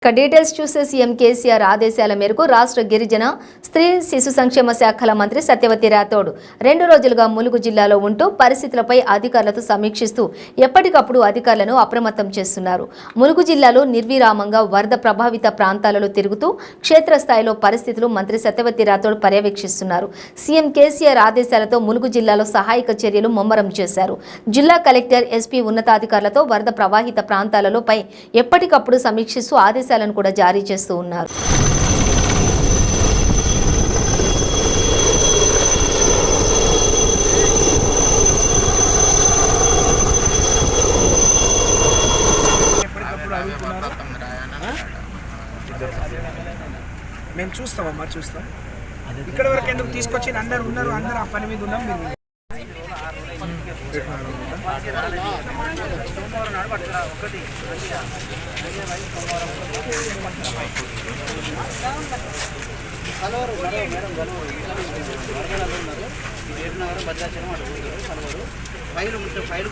Details చూసే CM KCR ఆదేశాల మేరకు రాష్ట్ర గిరిజన స్త్రీ శిశు సంక్షేమ శాఖల మంత్రి సత్యవతి రాథోడ్ 2 రోజులుగా ములుగు జిల్లాలో ఉంటూ పరిస్థితులపై అధికారులతో సమీక్షిస్తూ ఎప్పటికప్పుడు అధికారులను అప్రమత్తం చేస్తున్నారు. ములుగు జిల్లాలో నిర్విరామంగా వరద ప్రభావిత ప్రాంతాలలో తిరుగుతూ క్షేత్రస్థాయిలో పరిస్థితులు మంత్రి సత్యవతి రాథోడ్ పర్యవేక్షిస్తున్నారు. సీఎం కేసీఆర్ ఆదేశాలతో ములుగు జిల్లాలో సహాయక చర్యలు ముమ్మరం చేశారు. జిల్లా కలెక్టర్, ఎస్పీ ఉన్నతాధికారులతో వరద ప్రభావిత ప్రాంతాలలో పై ఎప్పటికప్పుడు సమీక్షిస్తూ ఆదేశాలను కూడా జారీ చేస్తూ ఉన్నారు. మేము చూస్తామమ్మా, చూస్తాం. ఇక్కడ వరకు ఎందుకు తీసుకొచ్చి అందరు ఉన్నారు, అందరు ఆ పని మీద ఉన్నాం. మీరు భద్రాచలం ఫైల్